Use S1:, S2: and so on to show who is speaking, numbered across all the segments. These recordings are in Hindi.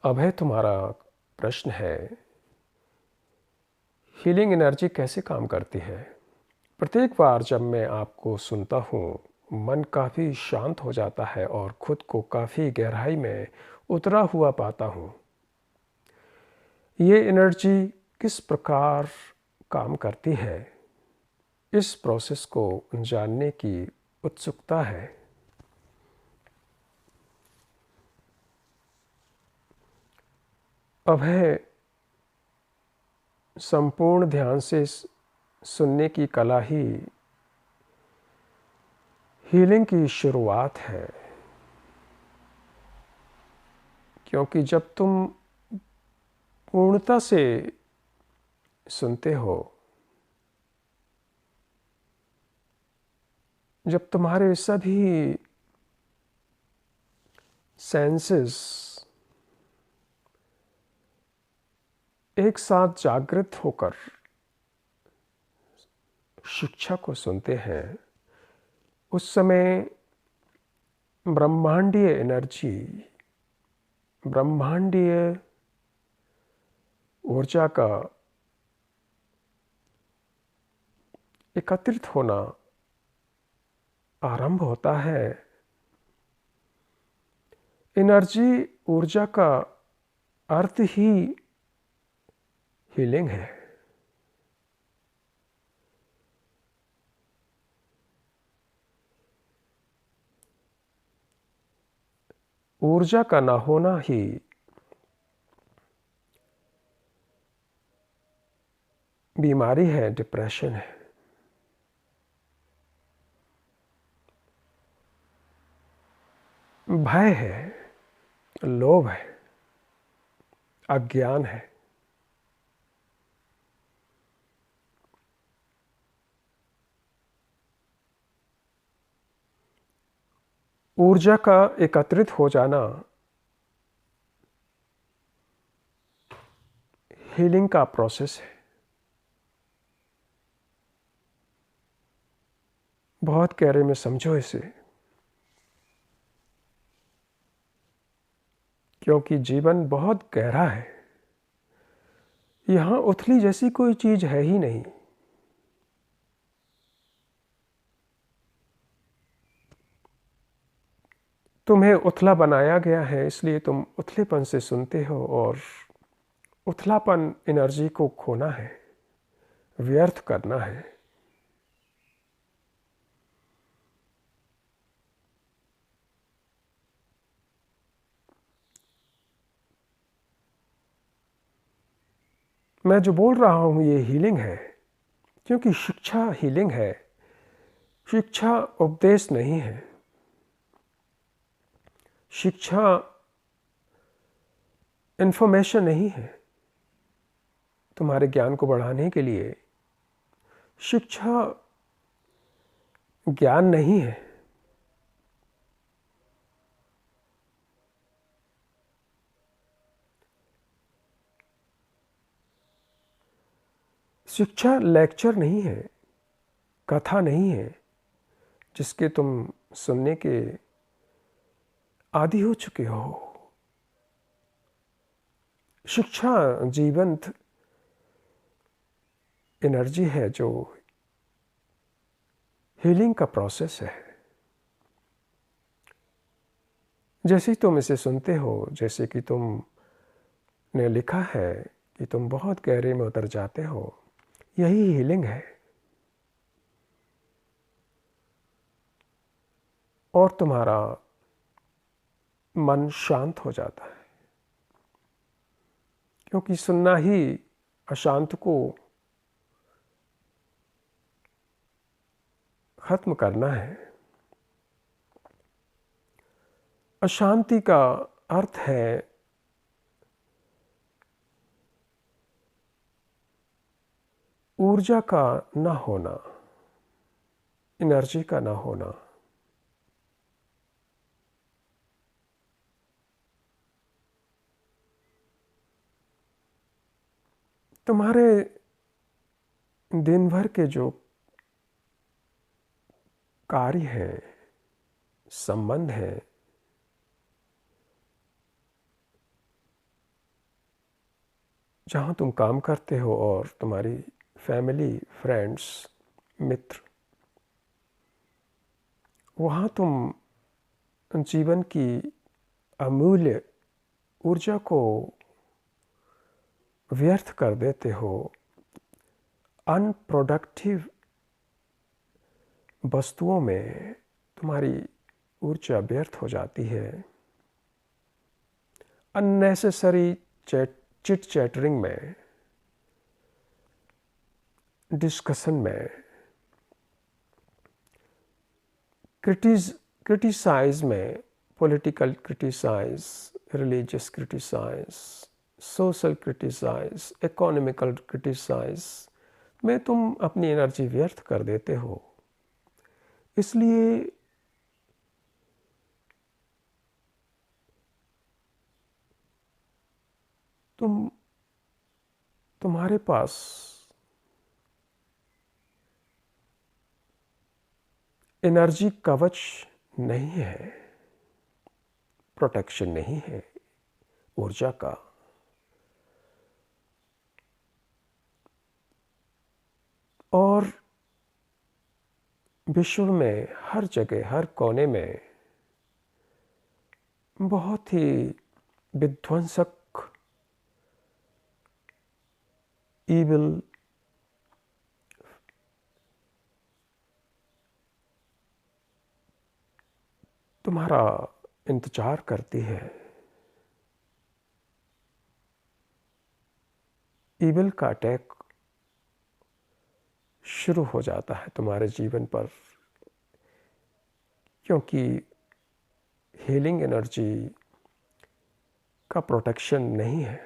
S1: अभय, तुम्हारा प्रश्न है, हीलिंग एनर्जी कैसे काम करती है। प्रत्येक बार जब मैं आपको सुनता हूँ, मन काफ़ी शांत हो जाता है और खुद को काफ़ी गहराई में उतरा हुआ पाता हूँ। ये एनर्जी किस प्रकार काम करती है, इस प्रोसेस को जानने की उत्सुकता है। अभय, संपूर्ण ध्यान से सुनने की कला ही हीलिंग की शुरुआत है, क्योंकि जब तुम पूर्णता से सुनते हो, जब तुम्हारे सभी सेंसेस एक साथ जागृत होकर शिक्षा को सुनते हैं, उस समय ब्रह्मांडीय एनर्जी, ब्रह्मांडीय ऊर्जा का एकत्रित होना आरंभ होता है। एनर्जी, ऊर्जा का अर्थ ही हीलिंग है। ऊर्जा का ना होना ही बीमारी है, डिप्रेशन है। भय है, लोभ है, अज्ञान है। ऊर्जा का एकत्रित हो जाना हीलिंग का प्रोसेस है। बहुत गहरे में समझो इसे, क्योंकि जीवन बहुत गहरा है। यहाँ उथली जैसी कोई चीज है ही नहीं। तुम्हें उथला बनाया गया है, इसलिए तुम उथलेपन से सुनते हो, और उथलापन एनर्जी को खोना है, व्यर्थ करना है। मैं जो बोल रहा हूँ ये हीलिंग है, क्योंकि शिक्षा हीलिंग है। शिक्षा उपदेश नहीं है। शिक्षा इंफॉर्मेशन नहीं है तुम्हारे ज्ञान को बढ़ाने के लिए। शिक्षा ज्ञान नहीं है। शिक्षा लेक्चर नहीं है, कथा नहीं है जिसके तुम सुनने के आदी हो चुके हो। शिक्षा जीवंत एनर्जी है जो हीलिंग का प्रोसेस है। जैसे ही तुम इसे सुनते हो, जैसे कि तुमने लिखा है कि तुम बहुत गहरे में उतर जाते हो, यही हीलिंग है। और तुम्हारा मन शांत हो जाता है, क्योंकि सुनना ही अशांत को खत्म करना है। अशांति का अर्थ है ऊर्जा का ना होना, एनर्जी का ना होना। तुम्हारे दिन भर के जो कार्य हैं, संबंध हैं, जहाँ तुम काम करते हो और तुम्हारी फैमिली, फ्रेंड्स, मित्र, वहाँ तुम जीवन की अमूल्य ऊर्जा को व्यर्थ कर देते हो। अनप्रोडक्टिव वस्तुओं में तुम्हारी ऊर्जा व्यर्थ हो जाती है। अननेसेसरी चिट चैटरिंग में, डिस्कशन में, क्रिटिसाइज में, political criticise, religious criticise, social criticise, economical criticise में तुम अपनी एनर्जी व्यर्थ कर देते हो। इसलिए तुम्हारे पास एनर्जी कवच नहीं है, प्रोटेक्शन नहीं है ऊर्जा का। और विश्व में हर जगह, हर कोने में बहुत ही विध्वंसक, ईविल, तुम्हारा इंतजार करती है। ईविल का अटैक शुरू हो जाता है तुम्हारे जीवन पर, क्योंकि हीलिंग एनर्जी का प्रोटेक्शन नहीं है।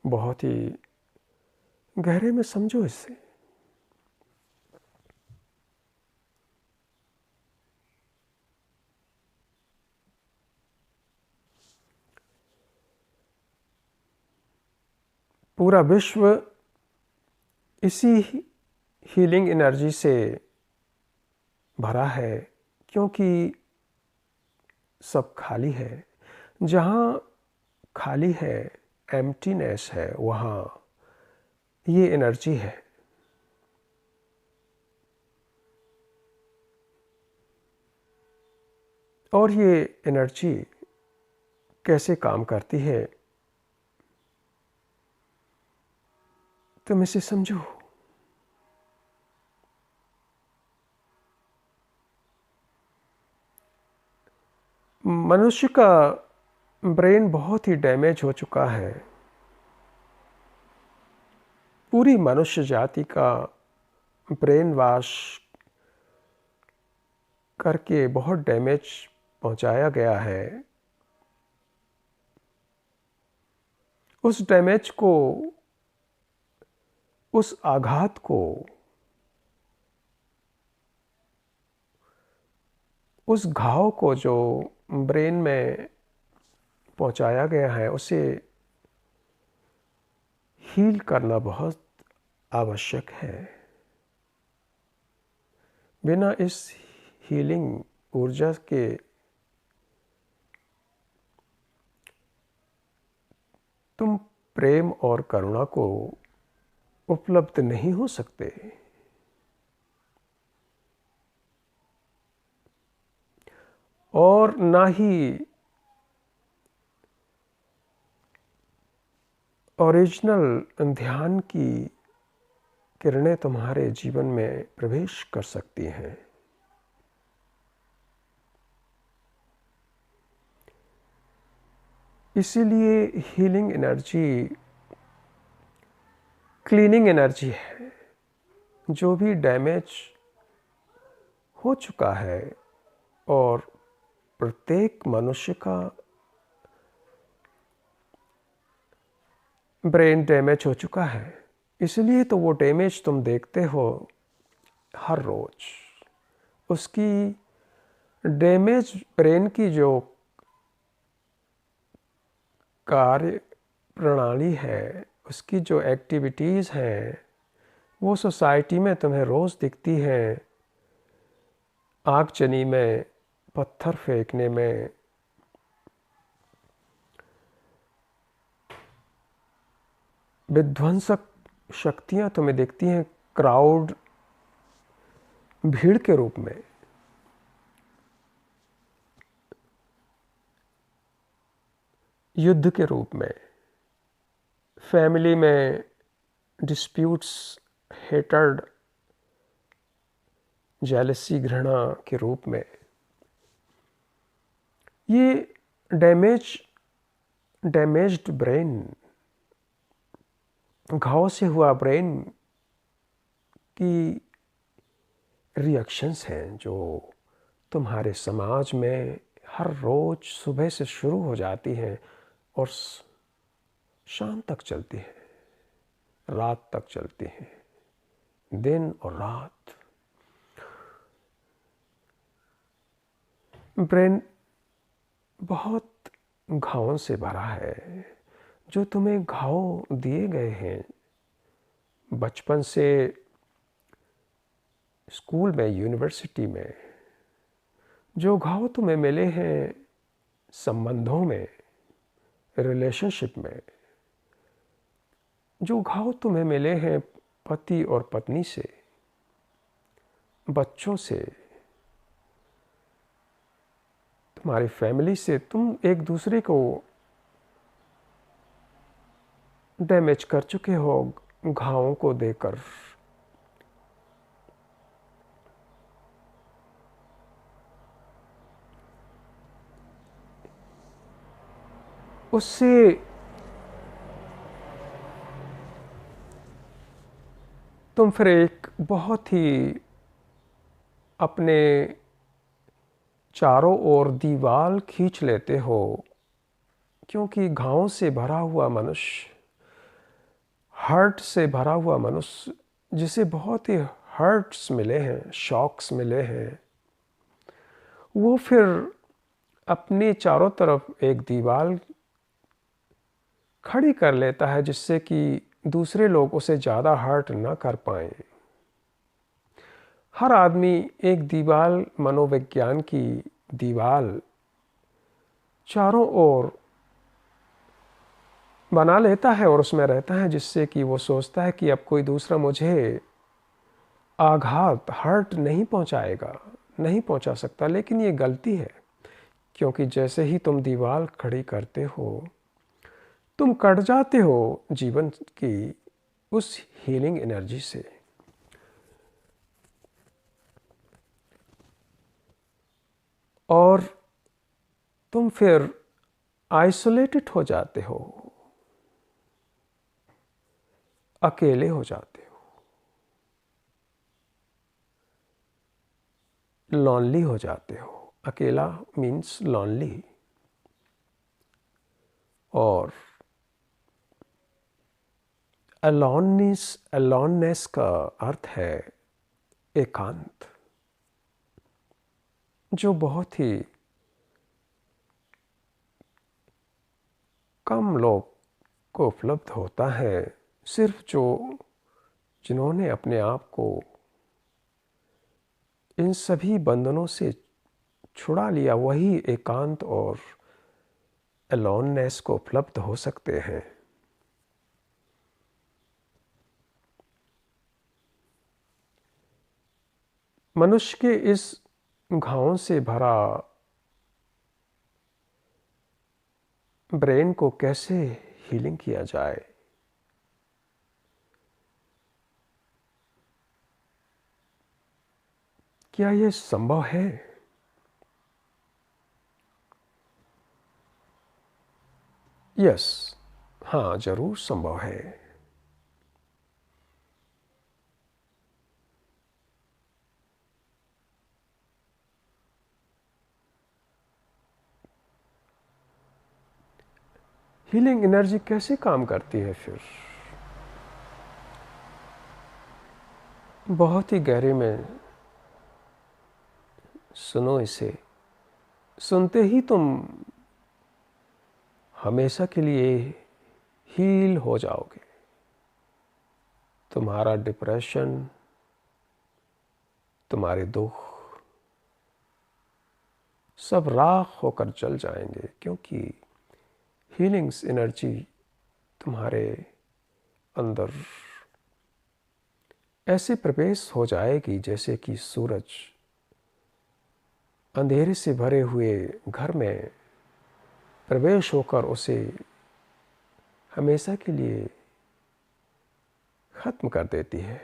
S1: बहुत ही गहरे में समझो इसे। पूरा विश्व इसी हीलिंग एनर्जी से भरा है, क्योंकि सब खाली है। जहाँ खाली है, एम्प्टीनेस है, वहाँ ये एनर्जी है। और ये एनर्जी कैसे काम करती है, तुम इसे समझो। मनुष्य का ब्रेन बहुत ही डैमेज हो चुका है। पूरी मनुष्य जाति का ब्रेन वॉश करके बहुत डैमेज पहुंचाया गया है। उस डैमेज को, उस आघात को, उस घाव को जो ब्रेन में पहुंचाया गया है, उसे हील करना बहुत आवश्यक है। बिना इस हीलिंग ऊर्जा के तुम प्रेम और करुणा को उपलब्ध नहीं हो सकते। और ना ही ओरिजिनल ध्यान की किरणें तुम्हारे जीवन में प्रवेश कर सकती हैं। इसीलिए हीलिंग एनर्जी क्लीनिंग एनर्जी है। जो भी डैमेज हो चुका है और प्रत्येक मनुष्य का ब्रेन डैमेज हो चुका है, इसलिए तो वो डैमेज तुम देखते हो हर रोज। उसकी डैमेज ब्रेन की जो कार्य प्रणाली है, उसकी जो एक्टिविटीज़ हैं, वो सोसाइटी में तुम्हें रोज़ दिखती हैं। आगजनी में, पत्थर फेंकने में, विध्वंसक शक्तियां तुम्हें दिखती हैं क्राउड, भीड़ के रूप में। युद्ध के रूप में, फैमिली में डिस्प्यूट्स, हेटर्ड, जेलसी, घृणा के रूप में। ये डैमेज्ड ब्रेन, घाव से हुआ ब्रेन की रिएक्शंस हैं जो तुम्हारे समाज में हर रोज सुबह से शुरू हो जाती हैं और शाम तक चलती हैं, रात तक चलती हैं, दिन और रात। ब्रेन बहुत घावों से भरा है। जो तुम्हें घाव दिए गए हैं बचपन से, स्कूल में, यूनिवर्सिटी में, जो घाव तुम्हें मिले हैं संबंधों में, रिलेशनशिप में, जो घाव तुम्हें मिले हैं पति और पत्नी से, बच्चों से, तुम्हारी फैमिली से, तुम एक दूसरे को डैमेज कर चुके हो घावों को देकर। उससे तुम फिर एक बहुत ही अपने चारों ओर दीवार खींच लेते हो, क्योंकि घावों से भरा हुआ मनुष्य, हर्ट से भरा हुआ मनुष्य, जिसे बहुत ही हर्ट्स मिले हैं, शॉक्स मिले हैं, वो फिर अपने चारों तरफ एक दीवार खड़ी कर लेता है जिससे कि दूसरे लोग उसे ज़्यादा हर्ट ना कर पाएं। हर आदमी एक दीवार, मनोविज्ञान की दीवार चारों ओर बना लेता है और उसमें रहता है, जिससे कि वो सोचता है कि अब कोई दूसरा मुझे आघात, हर्ट नहीं पहुंचाएगा, नहीं पहुंचा सकता। लेकिन ये गलती है, क्योंकि जैसे ही तुम दीवार खड़ी करते हो तुम कट जाते हो जीवन की उस हीलिंग एनर्जी से। और तुम फिर आइसोलेटेड हो जाते हो, अकेले हो जाते हो, लॉनली हो जाते हो। अकेला मीन्स लॉनली। और अलोननेस का अर्थ है एकांत, जो बहुत ही कम लोग को उपलब्ध होता है। सिर्फ जिन्होंने अपने आप को इन सभी बंधनों से छुड़ा लिया, वही एकांत और अलोननेस को उपलब्ध हो सकते हैं। मनुष्य के इस घावों से भरा ब्रेन को कैसे हीलिंग किया जाए? क्या यह संभव है? यस, हाँ, जरूर संभव है। हीलिंग एनर्जी कैसे काम करती है फिर? बहुत ही गहरे में सुनो इसे। सुनते ही तुम हमेशा के लिए हील हो जाओगे। तुम्हारा डिप्रेशन, तुम्हारे दुख सब राख होकर जल जाएंगे, क्योंकि हीलिंग्स एनर्जी तुम्हारे अंदर ऐसे प्रवेश हो जाएगी जैसे कि सूरज अंधेरे से भरे हुए घर में प्रवेश होकर उसे हमेशा के लिए खत्म कर देती है।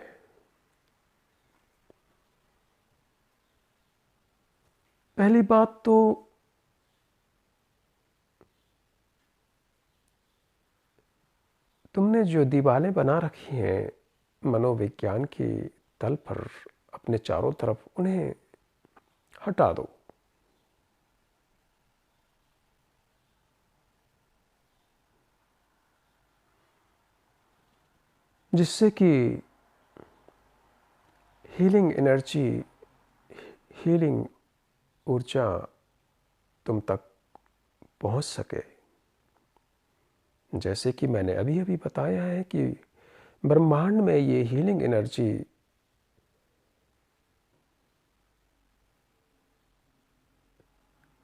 S1: पहली बात तो तुमने जो दीवारें बना रखी हैं मनोविज्ञान के तल पर अपने चारों तरफ, उन्हें हटा दो। जिससे कि हीलिंग एनर्जी, हीलिंग ऊर्जा तुम तक पहुंच सके। जैसे कि मैंने अभी अभी बताया है कि ब्रह्मांड में ये हीलिंग एनर्जी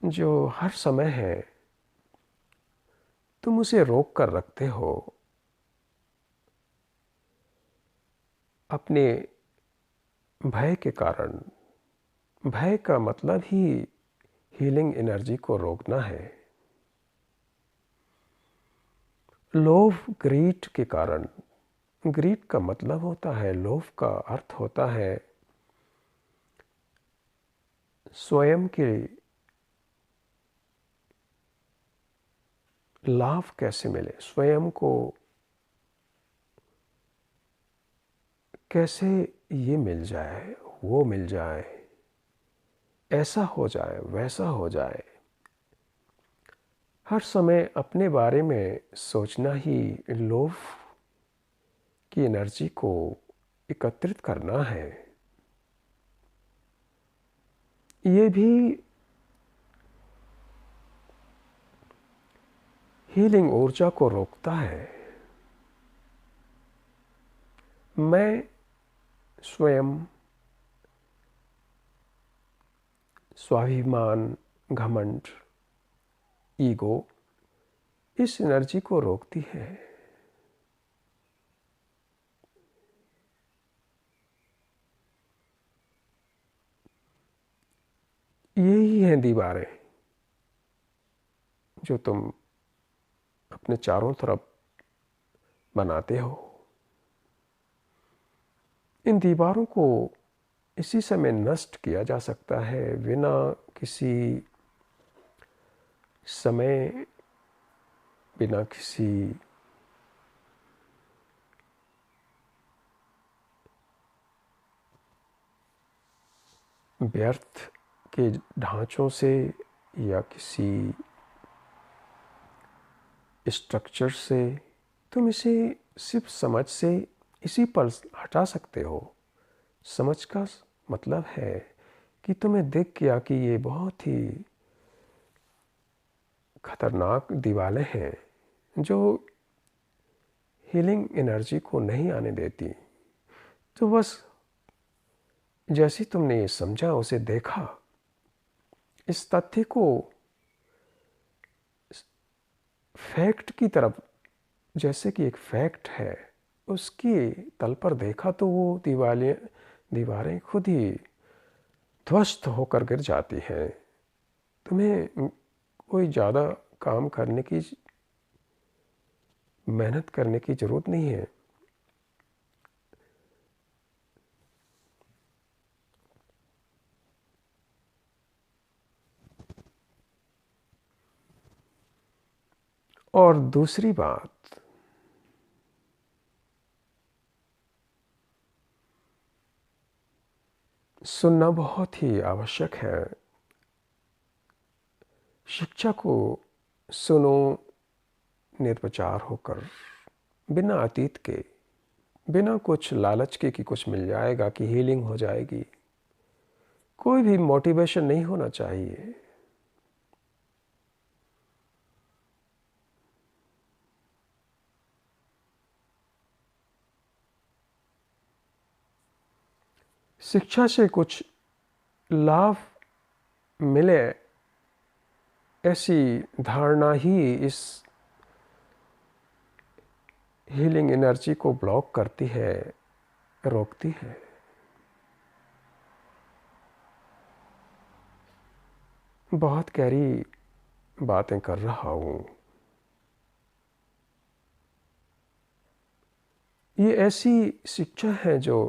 S1: जो हर समय है, तुम उसे रोक कर रखते हो अपने भय के कारण। भय का मतलब ही हीलिंग एनर्जी को रोकना है। लोभ, ग्रीड के कारण। ग्रीड का मतलब होता है, लोभ का अर्थ होता है स्वयं के लाभ कैसे मिले, स्वयं को कैसे ये मिल जाए, वो मिल जाए, ऐसा हो जाए, वैसा हो जाए। हर समय अपने बारे में सोचना ही लोभ की एनर्जी को एकत्रित करना है। ये भी हीलिंग ऊर्जा को रोकता है। मैं स्वयं, स्वाभिमान, घमंड, ईगो इस एनर्जी को रोकती है। यही हैं दीवारें जो तुम अपने चारों तरफ बनाते हो। इन दीवारों को इसी समय नष्ट किया जा सकता है, बिना किसी समय, बिना किसी व्यर्थ के ढांचों से या किसी स्ट्रक्चर से। तुम इसे सिर्फ समझ से इसी पल हटा सकते हो। समझ का मतलब है कि तुम्हें दिख गया कि ये बहुत ही खतरनाक दीवारें हैं जो हीलिंग एनर्जी को नहीं आने देती। तो बस जैसे तुमने ये समझा, उसे देखा, इस तथ्य को फैक्ट की तरफ, जैसे कि एक फैक्ट है, उसकी तल पर देखा, तो वो दीवारें खुद ही ध्वस्त होकर गिर जाती हैं। तुम्हें कोई ज़्यादा काम करने की, मेहनत करने की ज़रूरत नहीं है। और दूसरी बात, सुनना बहुत ही आवश्यक है। शिक्षा को सुनो निर्विचार होकर, बिना अतीत के, बिना कुछ लालच के कि कुछ मिल जाएगा, कि हीलिंग हो जाएगी। कोई भी मोटिवेशन नहीं होना चाहिए। शिक्षा से कुछ लाभ मिले, ऐसी धारणा ही इस हीलिंग एनर्जी को ब्लॉक करती है, रोकती है। बहुत गहरी बातें कर रहा हूँ। ये ऐसी शिक्षा है जो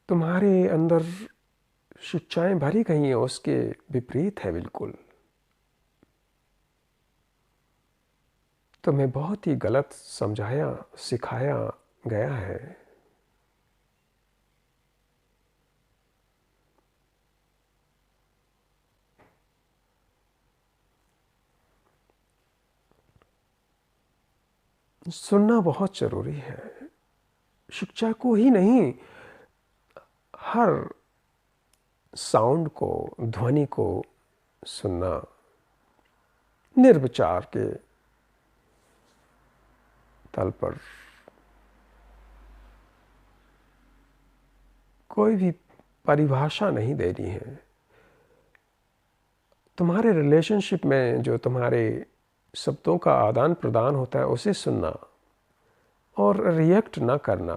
S1: तुम्हारे अंदर शिक्षाएं भरी गई हैं, उसके विपरीत है बिल्कुल। तुम्हें बहुत ही गलत समझाया, सिखाया गया है। सुनना बहुत ज़रूरी है। शिक्षा को ही नहीं, हर साउंड को, ध्वनि को सुनना निर्विचार के तल पर। कोई भी परिभाषा नहीं देनी है। तुम्हारे रिलेशनशिप में जो तुम्हारे शब्दों का आदान प्रदान होता है उसे सुनना और रिएक्ट ना करना।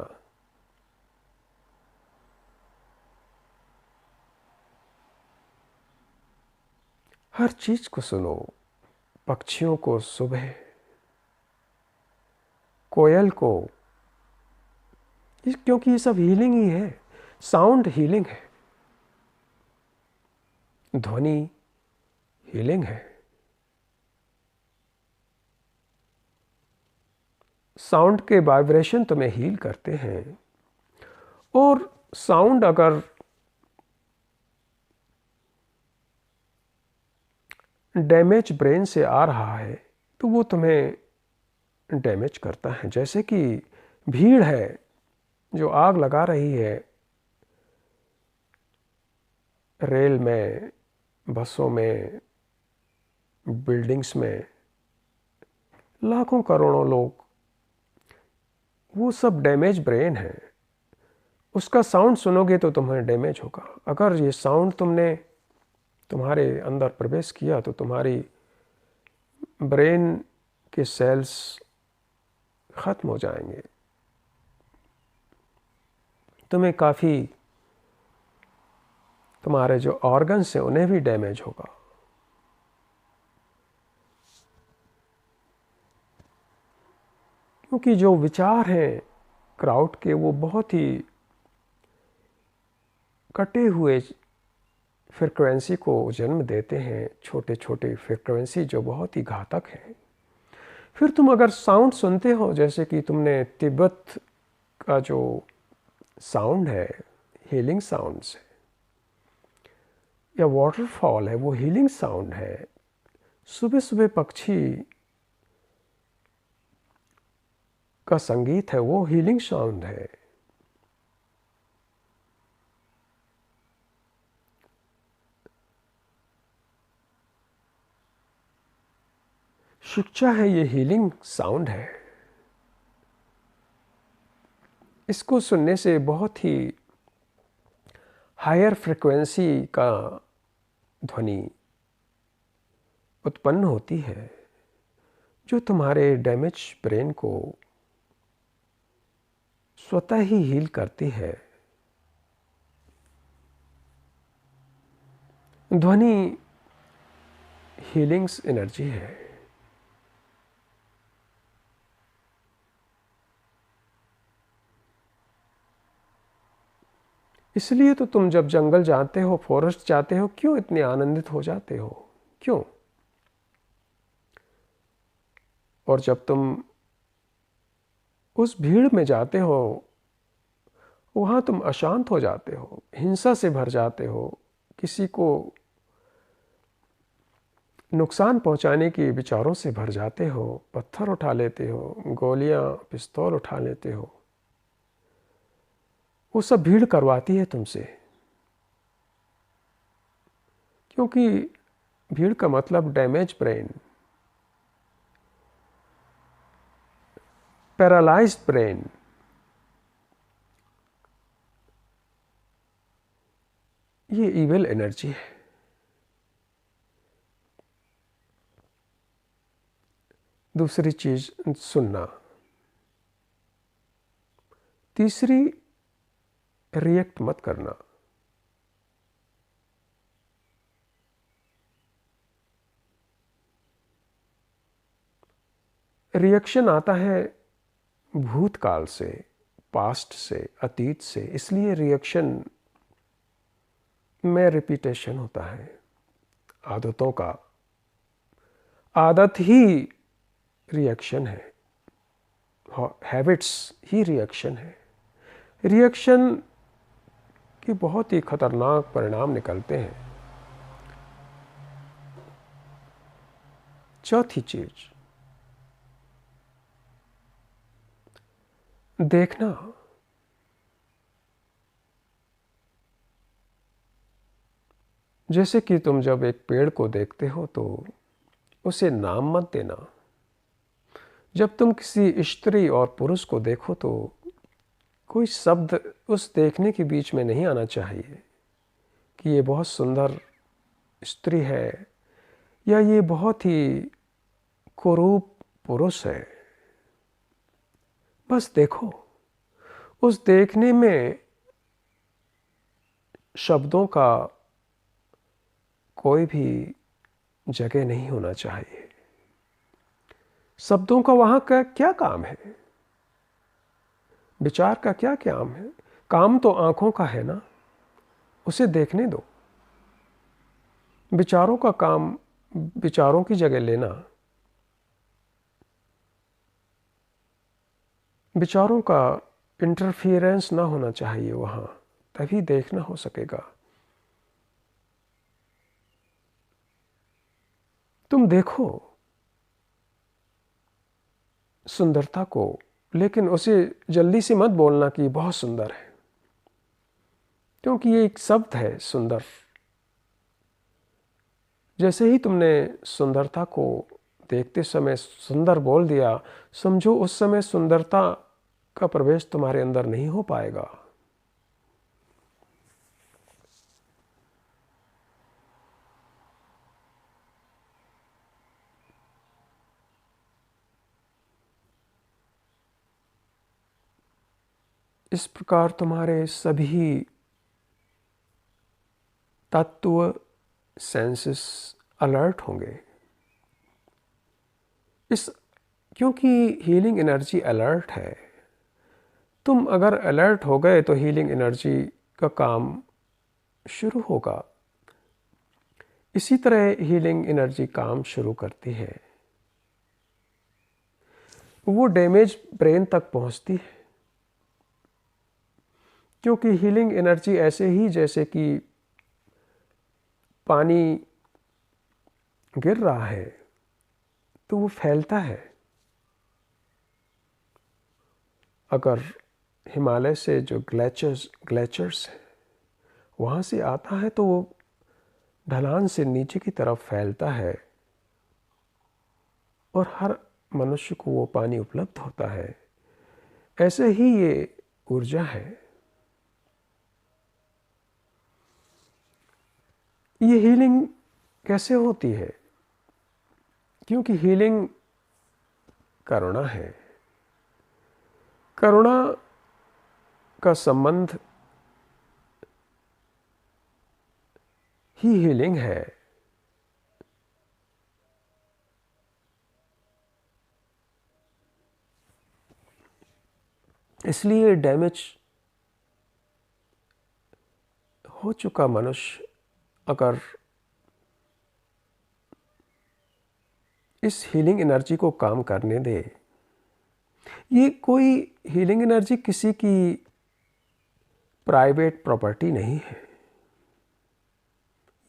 S1: हर चीज को सुनो। पक्षियों को सुबह, कोयल को, क्योंकि ये सब हीलिंग ही है। साउंड हीलिंग है, ध्वनि हीलिंग है। साउंड के वाइब्रेशन तुम्हें हील करते हैं। और साउंड अगर डैमेज ब्रेन से आ रहा है तो वो तुम्हें डैमेज करता है। जैसे कि भीड़ है जो आग लगा रही है रेल में, बसों में, बिल्डिंग्स में, लाखों करोड़ों लोग, वो सब डैमेज ब्रेन है। उसका साउंड सुनोगे तो तुम्हें डैमेज होगा। अगर ये साउंड तुमने तुम्हारे अंदर प्रवेश किया तो तुम्हारी ब्रेन के सेल्स ख़त्म हो जाएंगे। तुम्हें काफ़ी, तुम्हारे जो ऑर्गन्स हैं उन्हें भी डैमेज होगा। क्योंकि जो विचार हैं क्राउड के वो बहुत ही कटे हुए फ्रीक्वेंसी को जन्म देते हैं, छोटे छोटे फ्रीक्वेंसी जो बहुत ही घातक हैं। फिर तुम अगर साउंड सुनते हो, जैसे कि तुमने तिब्बत का जो साउंड है, हीलिंग साउंड्स है, या वाटरफॉल है, वो हीलिंग साउंड है। सुबह सुबह पक्षी का संगीत है, वो हीलिंग साउंड है। शिक्षा है, ये हीलिंग साउंड है। इसको सुनने से बहुत ही हायर फ्रिक्वेंसी का ध्वनि उत्पन्न होती है जो तुम्हारे डैमेज ब्रेन को स्वतः ही हील करती है। ध्वनि हीलिंग्स एनर्जी है। इसलिए तो तुम जब जंगल जाते हो, फॉरेस्ट जाते हो, क्यों इतने आनंदित हो जाते हो? क्यों? और जब तुम उस भीड़ में जाते हो, वहाँ तुम अशांत हो जाते हो, हिंसा से भर जाते हो, किसी को नुकसान पहुंचाने के विचारों से भर जाते हो, पत्थर उठा लेते हो, गोलियां, पिस्तौल उठा लेते हो। वो सब भीड़ करवाती है तुमसे। क्योंकि भीड़ का मतलब डैमेज ब्रेन, पैरालाइज्ड ब्रेन। ये इविल एनर्जी है। दूसरी चीज़ सुनना। तीसरी, रिएक्ट मत करना। रिएक्शन आता है भूतकाल से, पास्ट से, अतीत से, इसलिए रिएक्शन में रिपीटेशन होता है आदतों का। आदत ही रिएक्शन है, हैबिट्स ही रिएक्शन है। रिएक्शन के बहुत ही खतरनाक परिणाम निकलते हैं। चौथी चीज, देखना। जैसे कि तुम जब एक पेड़ को देखते हो तो उसे नाम मत देना। जब तुम किसी स्त्री और पुरुष को देखो तो कोई शब्द उस देखने के बीच में नहीं आना चाहिए कि ये बहुत सुंदर स्त्री है या ये बहुत ही कुरूप पुरुष है। बस देखो। उस देखने में शब्दों का कोई भी जगह नहीं होना चाहिए। शब्दों का वहां का क्या काम है? विचार का क्या काम है? काम तो आंखों का है ना, उसे देखने दो। विचारों का काम विचारों की जगह लेना। विचारों का इंटरफियरेंस ना होना चाहिए वहां, तभी देखना हो सकेगा। तुम देखो सुंदरता को, लेकिन उसे जल्दी से मत बोलना कि बहुत सुंदर है, क्योंकि ये एक शब्द है सुंदर। जैसे ही तुमने सुंदरता को देखते समय सुंदर बोल दिया, समझो उस समय सुंदरता का प्रवेश तुम्हारे अंदर नहीं हो पाएगा। इस प्रकार तुम्हारे सभी तत्व, सेंसेस अलर्ट होंगे। इस क्योंकि हीलिंग एनर्जी अलर्ट है। तुम अगर अलर्ट हो गए तो हीलिंग एनर्जी का काम शुरू होगा। इसी तरह हीलिंग एनर्जी काम शुरू करती है। वो डैमेज ब्रेन तक पहुंचती है, क्योंकि हीलिंग एनर्जी ऐसे ही जैसे कि पानी गिर रहा है तो वो फैलता है। अगर हिमालय से जो ग्लेशियर्स है वहाँ से आता है तो वो ढलान से नीचे की तरफ फैलता है और हर मनुष्य को वो पानी उपलब्ध होता है। ऐसे ही ये ऊर्जा है। ये हीलिंग कैसे होती है? क्योंकि हीलिंग करुणा है। करुणा का संबंध ही हीलिंग है। इसलिए डैमेज हो चुका मनुष्य अगर इस हीलिंग एनर्जी को काम करने दे, ये कोई हीलिंग एनर्जी किसी की प्राइवेट प्रॉपर्टी नहीं है।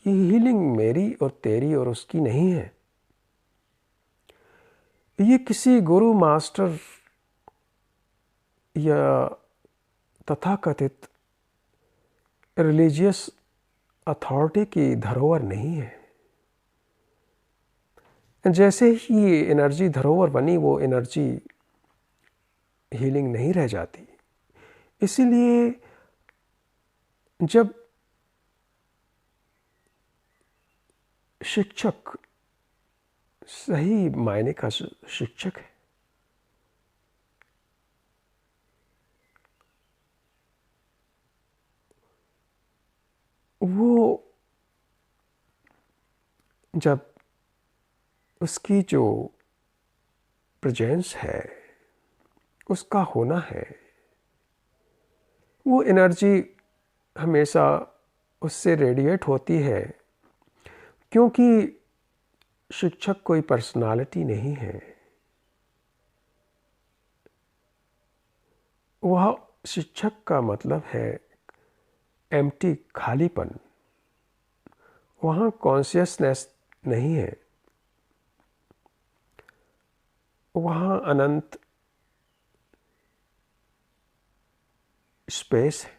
S1: ये हीलिंग मेरी और तेरी और उसकी नहीं है। ये किसी गुरु, मास्टर या तथाकथित रिलीजियस अथॉरिटी की धरोहर नहीं है। जैसे ही ये एनर्जी धरोहर बनी, वो एनर्जी हीलिंग नहीं रह जाती। इसीलिए जब शिक्षक सही मायने का शिक्षक है। वो जब उसकी जो प्रेजेंस है, उसका होना है, वो एनर्जी हमेशा उससे रेडिएट होती है, क्योंकि शिक्षक कोई पर्सनालिटी नहीं है। वह शिक्षक का मतलब है एम्प्टी, खालीपन। वहाँ कॉन्शियसनेस नहीं है, वहाँ अनंत स्पेस है।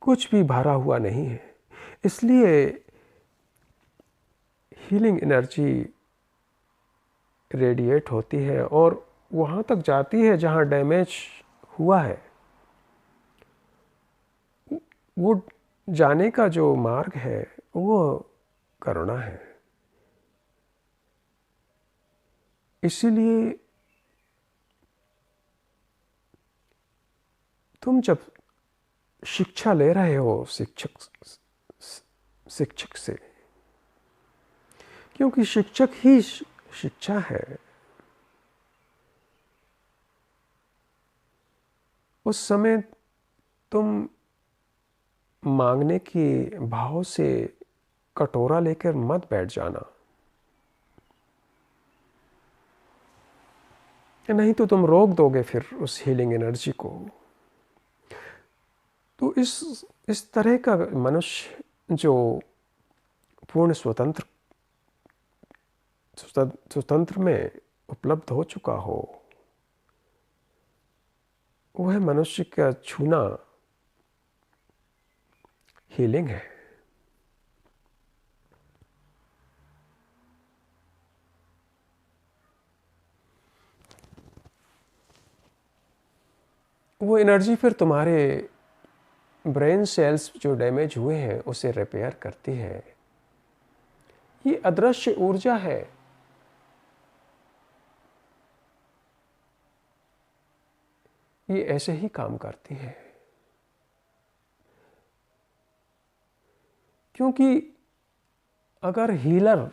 S1: कुछ भी भरा हुआ नहीं है। इसलिए हीलिंग एनर्जी रेडिएट होती है और वहाँ तक जाती है जहाँ डैमेज हुआ है। वो जाने का जो मार्ग है वो करुणा है। इसीलिए तुम जब शिक्षा ले रहे हो शिक्षक से, क्योंकि शिक्षक ही शिक्षा है, उस समय तुम मांगने के भाव से कटोरा लेकर मत बैठ जाना, नहीं तो तुम रोक दोगे फिर उस हीलिंग एनर्जी को। तो इस तरह का मनुष्य जो पूर्ण स्वतंत्र में उपलब्ध हो चुका हो, वह मनुष्य का छूना हीलिंग है। वो एनर्जी फिर तुम्हारे ब्रेन सेल्स जो डैमेज हुए हैं उसे रिपेयर करती है। ये अदृश्य ऊर्जा है। ये ऐसे ही काम करती है, क्योंकि अगर हीलर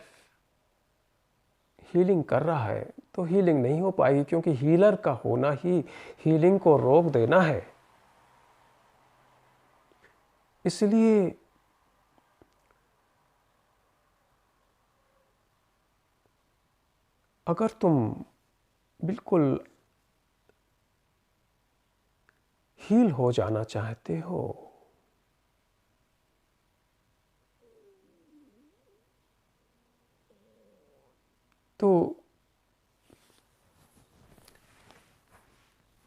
S1: हीलिंग कर रहा है तो हीलिंग नहीं हो पाएगी, क्योंकि हीलर का होना ही हीलिंग को रोक देना है। इसलिए अगर तुम बिल्कुल हील हो जाना चाहते हो तो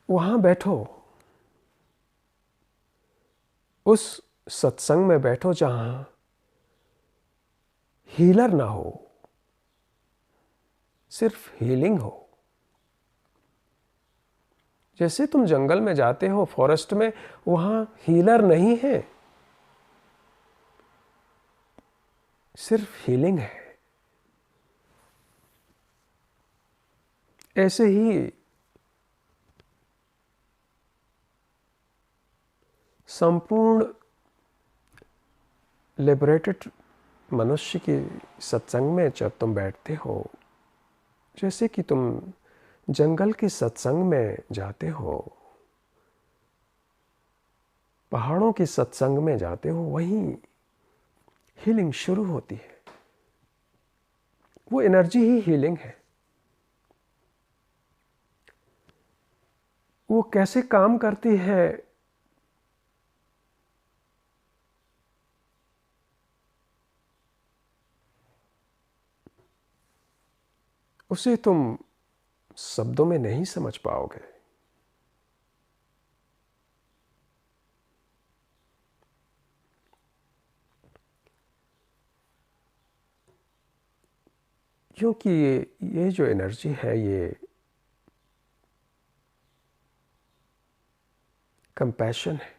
S1: वहाँ बैठो, उस सत्संग में बैठो जहाँ हीलर ना हो, सिर्फ हीलिंग हो। जैसे तुम जंगल में जाते हो, फॉरेस्ट में, वहाँ हीलर नहीं है, सिर्फ हीलिंग है। ऐसे ही संपूर्ण लिबरेटेड मनुष्य के सत्संग में जब तुम बैठते हो, जैसे कि तुम जंगल के सत्संग में जाते हो, पहाड़ों के सत्संग में जाते हो, वहीं हीलिंग शुरू होती है। वो एनर्जी ही हीलिंग है। वो कैसे काम करती है उसे तुम शब्दों में नहीं समझ पाओगे, क्योंकि ये जो एनर्जी है ये कंपैशन है।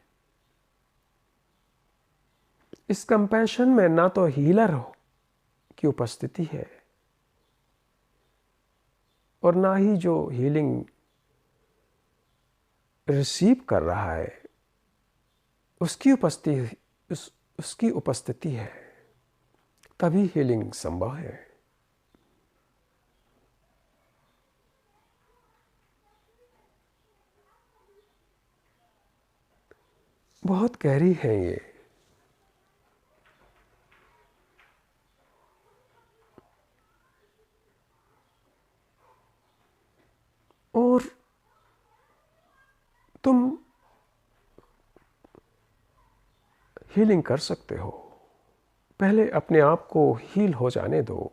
S1: इस कंपैशन में ना तो हीलर की उपस्थिति है और ना ही जो हीलिंग रिसीव कर रहा है उसकी उपस्थिति है, तभी हीलिंग संभव है। बहुत गहरी है ये। और तुम हीलिंग कर सकते हो। पहले अपने आप को हील हो जाने दो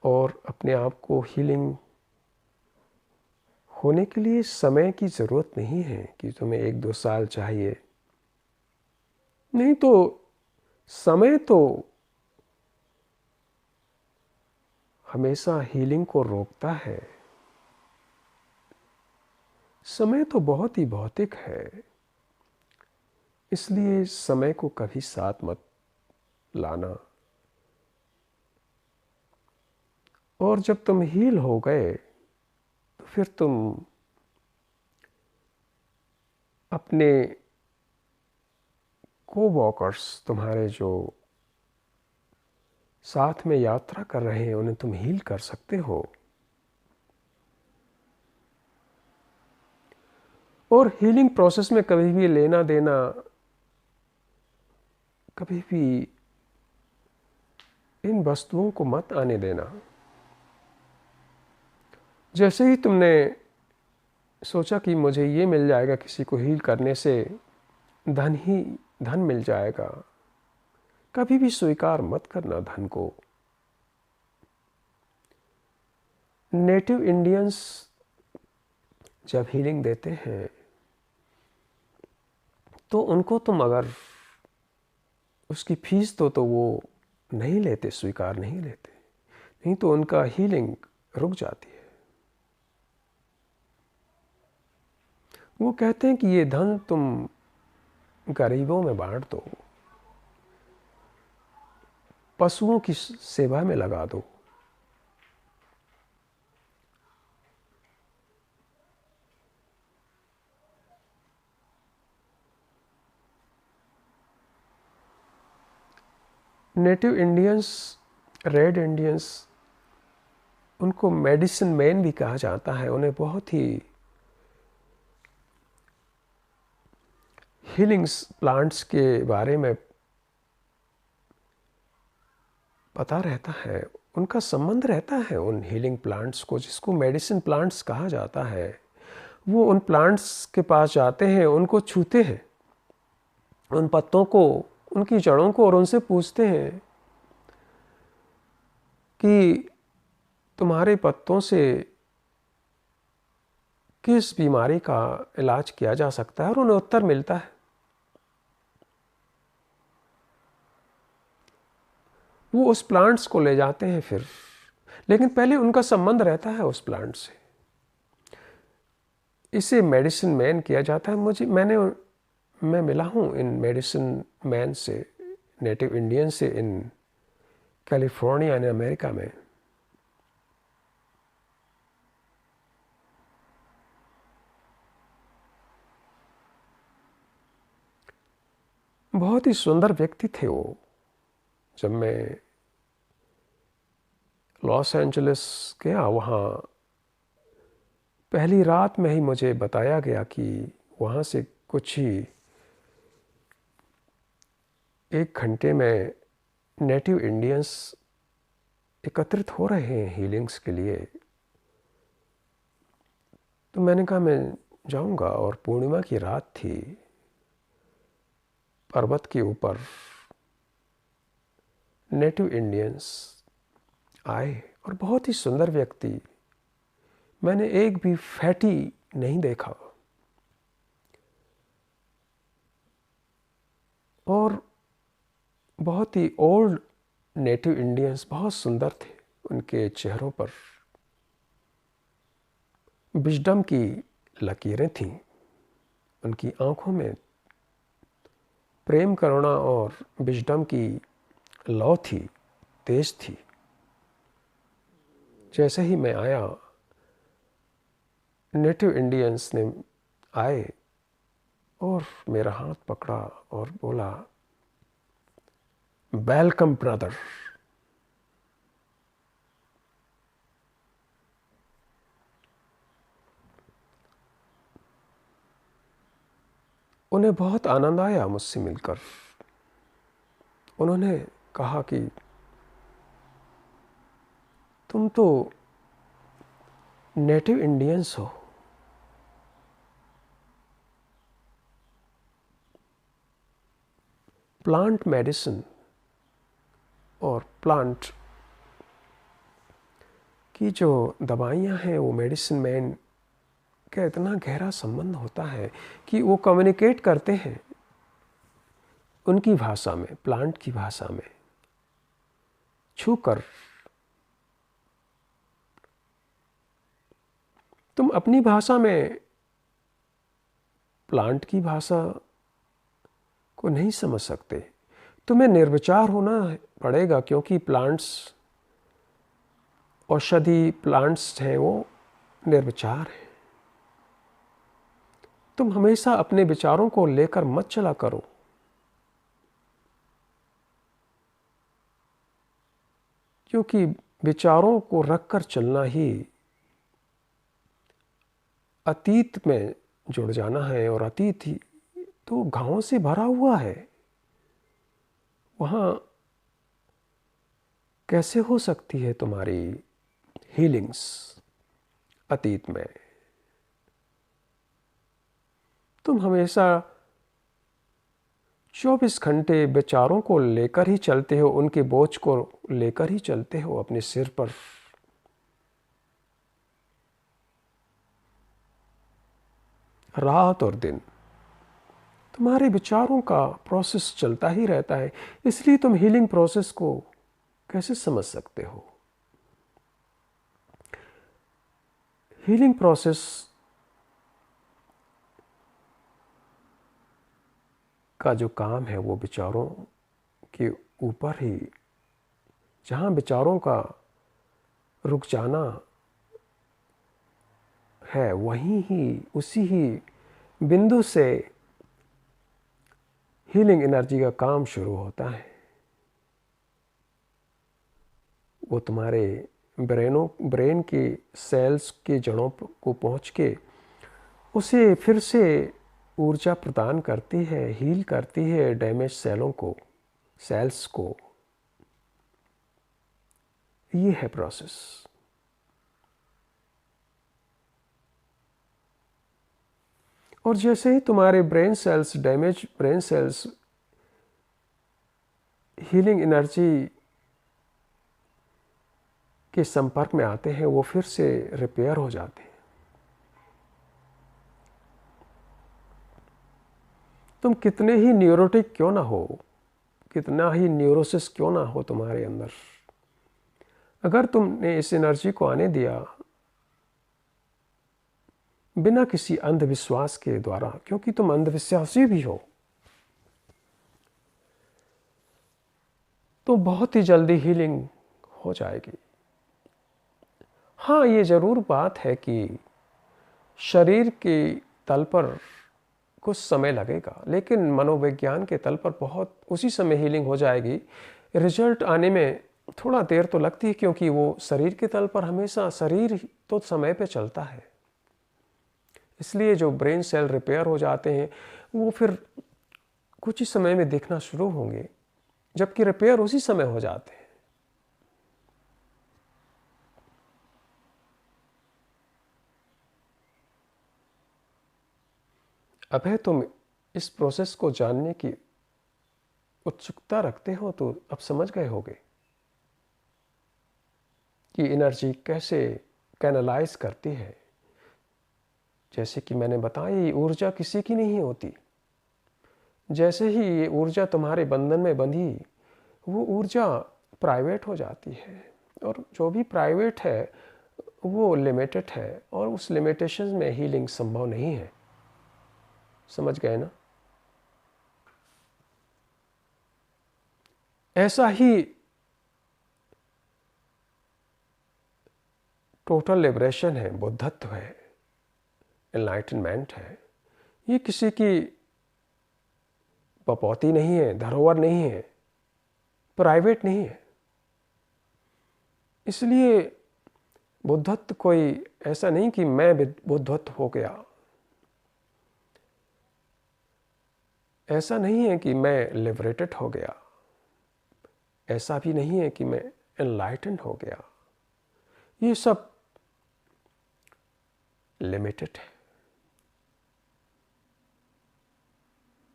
S1: और अपने आप को हीलिंग होने के लिए समय की ज़रूरत नहीं है कि तुम्हें 1-2 साल चाहिए। नहीं तो समय तो हमेशा हीलिंग को रोकता है। समय तो बहुत ही भौतिक है, इसलिए समय को कभी साथ मत लाना। और जब तुम हील हो गए तो फिर तुम अपने को-वॉकर्स, तुम्हारे जो साथ में यात्रा कर रहे हैं, उन्हें तुम हील कर सकते हो। और हीलिंग प्रोसेस में कभी भी लेना देना, कभी भी इन वस्तुओं को मत आने देना। जैसे ही तुमने सोचा कि मुझे ये मिल जाएगा, किसी को हील करने से धन मिल जाएगा, कभी भी स्वीकार मत करना धन को। नेटिव इंडियंस जब हीलिंग देते हैं तो उनको तुम अगर उसकी फीस दो तो वो नहीं लेते, स्वीकार नहीं लेते, नहीं तो उनका हीलिंग रुक जाती है। वो कहते हैं कि ये धन तुम गरीबों में बांट दो, पशुओं की सेवा में लगा दो। नेटिव इंडियंस, रेड इंडियंस, उनको मेडिसिन मैन भी कहा जाता है। उन्हें बहुत ही हीलिंग्स प्लांट्स के बारे में पता रहता है, उनका संबंध रहता है उन हीलिंग प्लांट्स को, जिसको मेडिसिन प्लांट्स कहा जाता है। वो उन प्लांट्स के पास जाते हैं, उनको छूते हैं, उन पत्तों को, उनकी जड़ों को, और उनसे पूछते हैं कि तुम्हारे पत्तों से किस बीमारी का इलाज किया जा सकता है, और उन्हें उत्तर मिलता है। वो उस प्लांट्स को ले जाते हैं फिर, लेकिन पहले उनका संबंध रहता है उस प्लांट से। इसे मेडिसिन मैन किया जाता है। मैं मिला हूँ इन मेडिसिन मैन से, नेटिव इंडियन से, इन कैलिफोर्निया इन अमेरिका में। बहुत ही सुंदर व्यक्ति थे वो। जब मैं लॉस एंजलिस गया, वहाँ पहली रात में ही मुझे बताया गया कि वहाँ से कुछ ही 1 घंटे में नेटिव इंडियंस एकत्रित हो रहे हैं हीलिंग्स के लिए। तो मैंने कहा मैं जाऊंगा, और पूर्णिमा की रात थी। पर्वत के ऊपर नेटिव इंडियंस आए, और बहुत ही सुंदर व्यक्ति। मैंने एक भी फैटी नहीं देखा, और बहुत ही ओल्ड नेटिव इंडियंस, बहुत सुंदर थे। उनके चेहरों पर विजडम की लकीरें थीं, उनकी आंखों में प्रेम, करुणा और विजडम की लौ थी, तेज थी। जैसे ही मैं आया, नेटिव इंडियंस ने आए और मेरा हाथ पकड़ा और बोला, वेलकम ब्रदर। उन्हें बहुत आनंद आया मुझसे मिलकर। उन्होंने कहा कि तुम तो नेटिव इंडियंस हो, प्लांट मेडिसिन और प्लांट की जो दवाइयाँ हैं वो मेडिसिन मैन का इतना गहरा संबंध होता है कि वो कम्युनिकेट करते हैं उनकी भाषा में, प्लांट की भाषा में छूकर। तुम अपनी भाषा में प्लांट की भाषा को नहीं समझ सकते, तुम्हें निर्विचार होना पड़ेगा, क्योंकि प्लांट्स, औषधि प्लांट्स हैं वो निर्विचार हैं। तुम हमेशा अपने विचारों को लेकर मत चला करो, क्योंकि विचारों को रखकर चलना ही अतीत में जुड़ जाना है, और अतीत ही तो घावों से भरा हुआ है। वहाँ कैसे हो सकती है तुम्हारी हीलिंग्स अतीत में? तुम हमेशा 24 घंटे विचारों को लेकर ही चलते हो, उनके बोझ को लेकर ही चलते हो अपने सिर पर। रात और दिन तुम्हारे विचारों का प्रोसेस चलता ही रहता है, इसलिए तुम हीलिंग प्रोसेस को कैसे समझ सकते हो? हीलिंग प्रोसेस का जो काम है वो विचारों के ऊपर ही, जहाँ विचारों का रुक जाना है, वहीं ही, उसी ही बिंदु से हीलिंग एनर्जी का काम शुरू होता है। वो तुम्हारे ब्रेन की सेल्स की जड़ों को पहुंच के उसे फिर से ऊर्जा प्रदान करती है, हील करती है डैमेज सेल्स को। ये है प्रोसेस। और जैसे ही तुम्हारे damage brain cells healing energy के संपर्क में आते हैं, वो फिर से रिपेयर हो जाते हैं। तुम कितने ही न्यूरोटिक क्यों ना हो, कितना ही न्यूरोसिस क्यों ना हो तुम्हारे अंदर, अगर तुमने इस एनर्जी को आने दिया बिना किसी अंधविश्वास के द्वारा, क्योंकि तुम अंधविश्वासी भी हो, तो बहुत ही जल्दी हीलिंग हो जाएगी। हाँ, ये ज़रूर बात है कि शरीर के तल पर कुछ समय लगेगा, लेकिन मनोविज्ञान के तल पर बहुत उसी समय हीलिंग हो जाएगी। रिजल्ट आने में थोड़ा देर तो लगती है, क्योंकि वो शरीर के तल पर हमेशा शरीर तो समय पे चलता है। इसलिए जो ब्रेन सेल रिपेयर हो जाते हैं वो फिर कुछ ही समय में दिखना शुरू होंगे, जबकि रिपेयर उसी समय हो जाते हैं। अभय, तुम इस प्रोसेस को जानने की उत्सुकता रखते हो तो अब समझ गए होगे कि एनर्जी कैसे कैनलाइज करती है। जैसे कि मैंने बताया, ये ऊर्जा किसी की नहीं होती। जैसे ही ये ऊर्जा तुम्हारे बंधन में बंधी, वो ऊर्जा प्राइवेट हो जाती है, और जो भी प्राइवेट है वो लिमिटेड है, और उस लिमिटेशन में हीलिंग संभव नहीं है। समझ गए ना? ऐसा ही टोटल लिबरेशन है, बुद्धत्व है, एनलाइटनमेंट है। ये किसी की बपौती नहीं है, धरोहर नहीं है, प्राइवेट नहीं है। इसलिए बुद्धत्व कोई ऐसा नहीं कि मैं बुद्धत्व हो गया, ऐसा नहीं है कि मैं लिबरेटेड हो गया, ऐसा भी नहीं है कि मैं एनलाइटेंड हो गया। ये सब लिमिटेड है,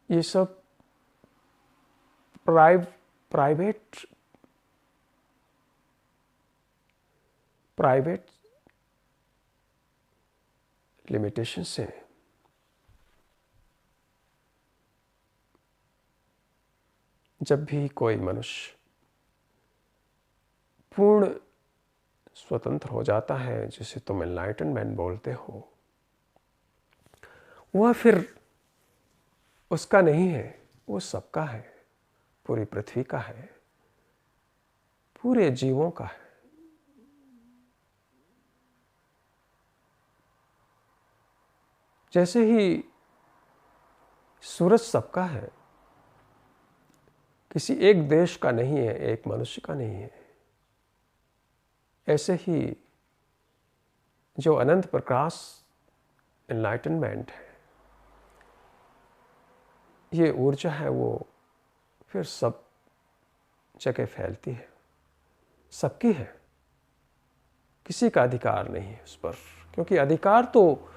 S1: ये सब प्राइवेट लिमिटेशंस हैं। जब भी कोई मनुष्य पूर्ण स्वतंत्र हो जाता है, जिसे तुम एनलाइटनमेंट बोलते हो, वह फिर उसका नहीं है, वो सबका है, पूरी पृथ्वी का है, पूरे जीवों का है। जैसे ही सूरज सबका है, किसी एक देश का नहीं है, एक मनुष्य का नहीं है, ऐसे ही जो अनंत प्रकाश एनलाइटनमेंट है, ये ऊर्जा है, वो फिर सब जगह फैलती है, सबकी है, किसी का अधिकार नहीं है उस पर। क्योंकि अधिकार तो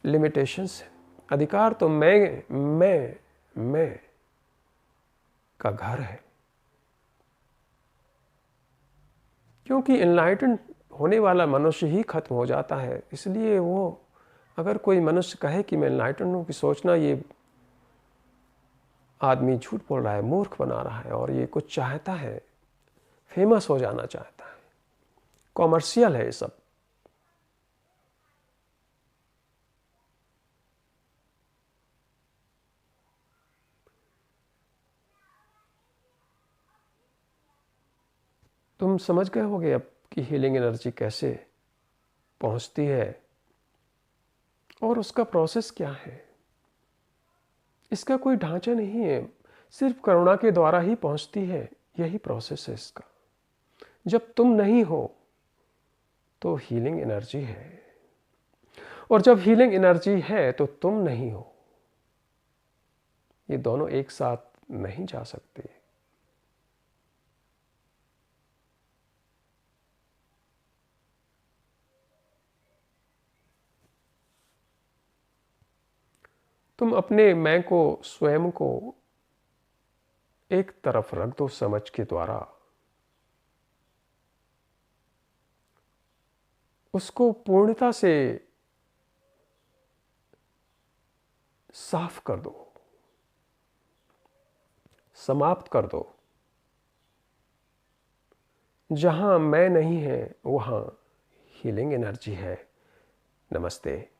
S1: लिमिटेशंस है, अधिकार तो मैं का घर है। क्योंकि एनलाइटन होने वाला मनुष्य ही खत्म हो जाता है, इसलिए वो अगर कोई मनुष्य कहे कि मैं एनलाइटन हूँ, कि सोचना ये आदमी झूठ बोल रहा है, मूर्ख बना रहा है, और ये कुछ चाहता है, फेमस हो जाना चाहता है, कॉमर्शियल है ये सब। तुम समझ गए होगे अब कि हीलिंग एनर्जी कैसे पहुंचती है और उसका प्रोसेस क्या है। इसका कोई ढांचा नहीं है, सिर्फ करुणा के द्वारा ही पहुंचती है, यही प्रोसेस है इसका। जब तुम नहीं हो तो हीलिंग एनर्जी है, और जब हीलिंग एनर्जी है तो तुम नहीं हो। ये दोनों एक साथ नहीं जा सकते। तुम अपने मैं को, स्वयं को एक तरफ रख दो समझ के द्वारा, उसको पूर्णता से साफ कर दो, समाप्त कर दो। जहां मैं नहीं है वहां हीलिंग एनर्जी है। नमस्ते।